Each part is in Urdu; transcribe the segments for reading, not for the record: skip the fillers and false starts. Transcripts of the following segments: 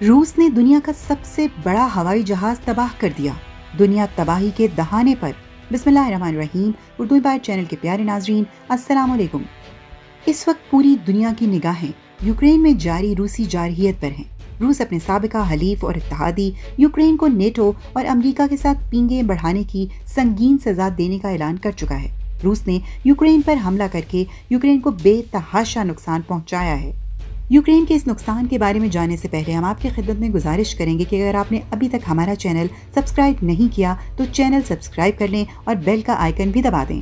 روس نے دنیا کا سب سے بڑا ہوائی جہاز تباہ کر دیا۔ دنیا تباہی کے دہانے پر۔ بسم اللہ الرحمن الرحیم۔ اردو بائٹ چینل کے پیارے ناظرین، السلام علیکم۔ اس وقت پوری دنیا کی نگاہیں یوکرین میں جاری روسی جارحیت پر ہیں۔ روس اپنے سابقہ حلیف اور اتحادی یوکرین کو نیٹو اور امریکہ کے ساتھ پینگیں بڑھانے کی سنگین سزا دینے کا اعلان کر چکا ہے۔ روس نے یوکرین پر حملہ کر کے یوکرین کو بے تحاشا نقصان پہنچایا ہے۔ یوکرین کے اس نقصان کے بارے میں جاننے سے پہلے ہم آپ کی خدمت میں گزارش کریں گے کہ اگر آپ نے ابھی تک ہمارا چینل سبسکرائب نہیں کیا تو چینل سبسکرائب کر لیں اور بیل کا آئیکن بھی دبا دیں۔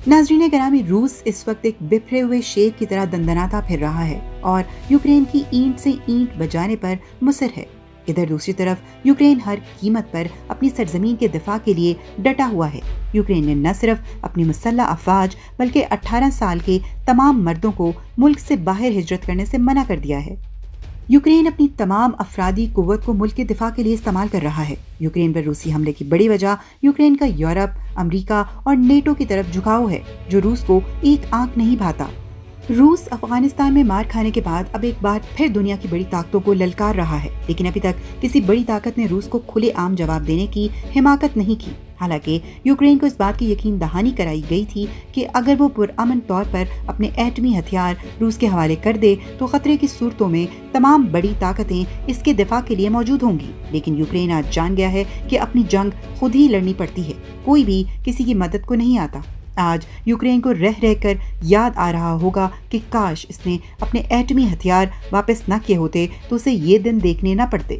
ناظرین گرامی، روس اس وقت ایک بکھرے ہوئے شیر کی طرح دندناتا پھر رہا ہے اور یوکرین کی اینٹ سے اینٹ بجانے پر مصر ہے۔ ادھر دوسری طرف یوکرین ہر قیمت پر اپنی سرزمین کے دفاع کے لیے ڈٹا ہوا ہے۔ یوکرین نے نہ صرف اپنی مسلح افواج بلکہ 18 سال کے تمام مردوں کو ملک سے باہر ہجرت کرنے سے منع کر دیا ہے۔ یوکرین اپنی تمام افرادی قوت کو ملک کے دفاع کے لیے استعمال کر رہا ہے۔ یوکرین پر روسی حملے کی بڑی وجہ یوکرین کا یورپ، امریکہ اور نیٹو کی طرف جھکاؤ ہے، جو روس کو ایک آنکھ نہیں بھاتا۔ روس افغانستان میں مار کھانے کے بعد اب ایک بار پھر دنیا کی بڑی طاقتوں کو للکار رہا ہے، لیکن ابھی تک کسی بڑی طاقت نے روس کو کھلے عام جواب دینے کی حماقت نہیں کی۔ حالانکہ یوکرین کو اس بات کی یقین دہانی کرائی گئی تھی کہ اگر وہ پرامن طور پر اپنے ایٹمی ہتھیار روس کے حوالے کر دے تو خطرے کی صورتوں میں تمام بڑی طاقتیں اس کے دفاع کے لیے موجود ہوں گی۔ لیکن یوکرین آج جان گیا ہے کہ اپنی جنگ خود ہی لڑنی پڑتی ہے، کوئی بھی کسی کی مدد کو نہیں آتا۔ آج یوکرین کو رہ رہ کر یاد آ رہا ہوگا کہ کاش اس نے اپنے ایٹمی ہتھیار واپس نہ کیے ہوتے تو اسے یہ دن دیکھنے نہ پڑتے۔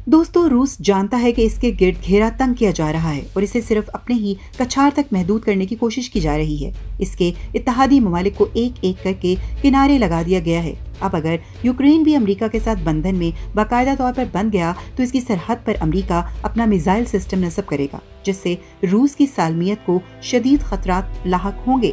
دوستو، روس جانتا ہے کہ اس کے گرد گھیرا تنگ کیا جا رہا ہے اور اسے صرف اپنے ہی کچھار تک محدود کرنے کی کوشش کی جا رہی ہے۔ اس کے اتحادی ممالک کو ایک ایک کر کے کنارے لگا دیا گیا ہے۔ اب اگر یوکرین بھی امریکہ کے ساتھ بندھن میں باقاعدہ طور پر بند گیا تو اس کی سرحد پر امریکہ اپنا میزائل سسٹم نصب کرے گا، جس سے روس کی سالمیت کو شدید خطرات لاحق ہوں گے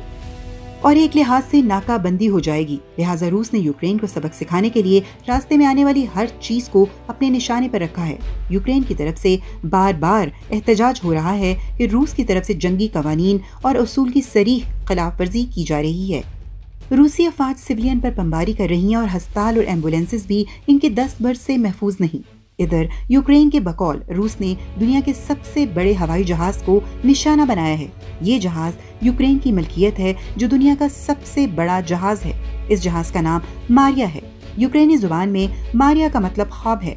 اور ایک لحاظ سے ناکہ بندی ہو جائے گی۔ لہٰذا روس نے یوکرین کو سبق سکھانے کے لیے راستے میں آنے والی ہر چیز کو اپنے نشانے پر رکھا ہے۔ یوکرین کی طرف سے بار بار احتجاج ہو رہا ہے کہ روس کی طرف سے جنگی قوانین اور اصول کی صریح خلاف ورزی کی جا رہی ہے۔ روسی افواج سویلین پر بمباری کر رہی ہیں اور ہسپتال اور ایمبولینسز بھی ان کے دست برد سے محفوظ نہیں۔ ادھر یوکرین کے بقول روس نے دنیا کے سب سے بڑے ہوائی جہاز کو نشانہ بنایا ہے۔ یہ جہاز یوکرین کی ملکیت ہے، جو دنیا کا سب سے بڑا جہاز ہے۔ اس جہاز کا نام ماریا ہے۔ یوکرینی زبان میں ماریا کا مطلب خواب ہے۔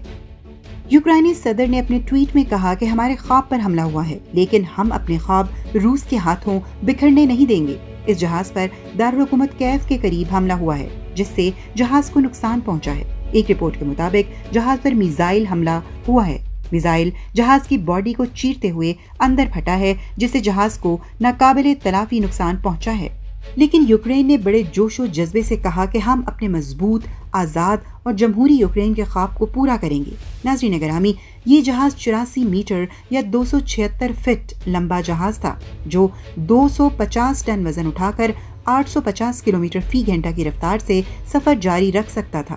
یوکرینی صدر نے اپنے ٹویٹ میں کہا کہ ہمارے خواب پر حملہ ہوا ہے، لیکن ہم اپنے خواب روس کے ہاتھوں بکھرنے نہیں دیں گے۔ اس جہاز پر دارالحکومت کیف کے قریب حملہ ہوا ہے، جس سے جہاز کو نقصان پہنچا ہے۔ ایک رپورٹ کے مطابق جہاز پر میزائل حملہ ہوا ہے۔ میزائل جہاز کی باڈی کو چیرتے ہوئے اندر پھٹا ہے، جس سے جہاز کو ناقابل تلافی نقصان پہنچا ہے۔ لیکن یوکرین نے بڑے جوش و جذبے سے کہا کہ ہم اپنے مضبوط، آزاد اور جمہوری یوکرین کے خواب کو پورا کریں گے۔ ناظرین گرامی، یہ جہاز 84 میٹر یا 276 فٹ لمبا جہاز تھا، جو 250 ٹن وزن اٹھا کر 850 کلومیٹر فی گھنٹہ کی رفتار سے سفر جاری رکھ سکتا تھا۔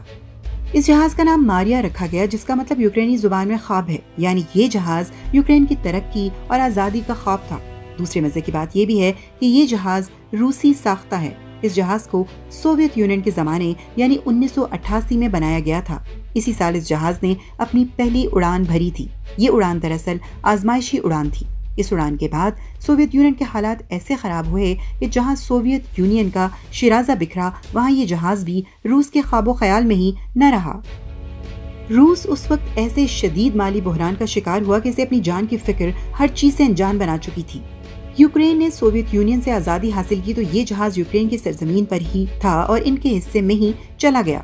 اس جہاز کا نام ماریا رکھا گیا، جس کا مطلب یوکرینی زبان میں خواب ہے، یعنی یہ جہاز یوکرین کی ترقی اور آزادی کا خواب تھا۔ دوسرے مزے کی بات یہ بھی ہے کہ یہ جہاز روسی ساختہ ہے۔ اس جہاز کو سوویت یونین کے زمانے یعنی 1988 میں بنایا گیا تھا۔ اسی سال اس جہاز نے اپنی پہلی اڑان بھری تھی۔ یہ اڑان دراصل آزمائشی اڑان تھی۔ اس اڑان کے بعد سوویت یونین کے حالات ایسے خراب ہوئے کہ جہاں سوویت یونین کا شیرازہ بکھرا، وہاں یہ جہاز بھی روس کے خواب و خیال میں ہی نہ رہا۔ روس اس وقت ایسے شدید مالی بحران کا شکار ہوا کہ اسے اپنی جان کی فکر ہر چیز سے انجان بنا چکی تھی۔ یوکرین نے سوویت یونین سے آزادی حاصل کی تو یہ جہاز یوکرین کی سرزمین پر ہی تھا اور ان کے حصے میں ہی چلا گیا۔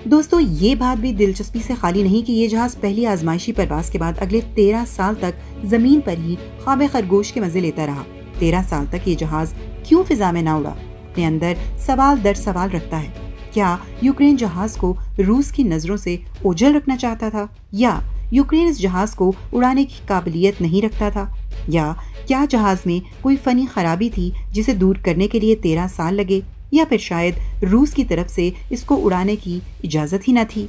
دوستو، یہ بات بھی دلچسپی سے خالی نہیں کہ یہ جہاز پہلی آزمائشی پرواز کے بعد اگلے 13 سال تک زمین پر ہی خواب خرگوش کے مزے لیتا رہا۔ 13 سال تک یہ جہاز کیوں فضا میں نہ اڑا؟ اپنے اندر سوال در سوال رکھتا ہے۔ کیا یوکرین جہاز کو روس کی نظروں سے اوجھل رکھنا چاہتا تھا، یا یوکرین اس جہاز کو اڑانے کی قابلیت نہیں رکھتا تھا، یا کیا جہاز میں کوئی فنی خرابی تھی جسے دور کرنے کے لیے 13 سال لگے، یا پھر شاید روس کی طرف سے اس کو اڑانے کی اجازت ہی نہ تھی؟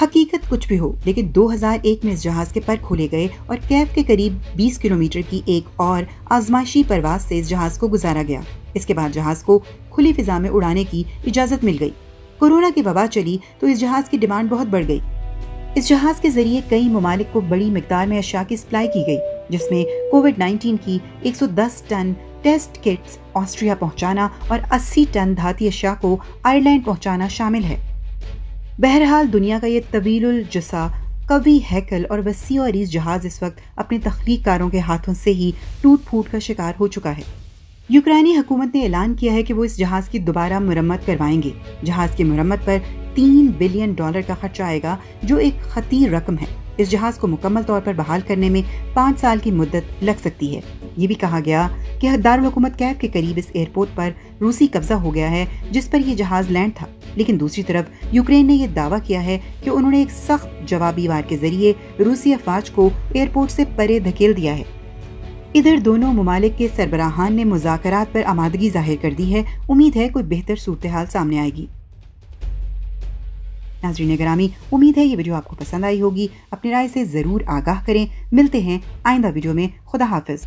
حقیقت کچھ بھی ہو، لیکن 2001 میں اس جہاز کے پر کھولے گئے اور کیف کے قریب 20 کلومیٹر کی ایک اور آزمائشی پرواز سے اس جہاز کو گزارا گیا۔ اس کے بعد جہاز کو کھلی فضا میں اڑانے کی اجازت مل گئی۔ کورونا کی وبا چلی تو اس جہاز کی ڈیمانڈ بہت بڑھ گئی۔ اس جہاز کے ذریعے کئی ممالک کو بڑی مقدار میں اشیاء کی سپلائی کی گئی، جس میں کووڈ-19 کی 110 ٹن ٹیسٹ کٹس آسٹریا پہنچانا اور 80 ٹن دھاتی اشیاء کو آئرلینڈ پہنچانا شامل ہے۔ بہرحال دنیا کا یہ طویل الجثہ، قوی ہیکل اور وسیع و عریض جہاز اس وقت اپنے تخلیق کاروں کے ہاتھوں سے ہی ٹوٹ پھوٹ کا شکار ہو چکا ہے۔ یوکرینی حکومت نے اعلان کیا ہے کہ وہ اس جہاز کی دوبارہ مرمت کروائیں گے۔ جہاز کی مرمت پر $3 بلین کا خرچہ آئے گا، جو ایک خطیر رقم ہے۔ اس جہاز کو مکمل طور پر بحال کرنے میں 5 سال کی مدت لگ سکتی ہے۔ یہ بھی کہا گیا کہ دارالحکومت کیف کے قریب اس ایئرپورٹ پر روسی قبضہ ہو گیا ہے، جس پر یہ جہاز لینڈ تھا، لیکن دوسری طرف یوکرین نے یہ دعویٰ کیا ہے کہ انہوں نے ایک سخت جوابی وار کے ذریعے روسی افواج کو ایئرپورٹ سے پرے دھکیل دیا ہے۔ ادھر دونوں ممالک کے سربراہان نے مذاکرات پر آمادگی ظاہر کر دی ہے۔ امید ہے کوئی بہتر صورتحال سامنے آئے گی۔ ناظرین گرامی، امید ہے یہ ویڈیو آپ کو پسند آئی ہوگی۔ اپنی رائے سے ضرور آگاہ کریں۔ ملتے ہیں آئندہ ویڈیو میں۔ خدا حافظ۔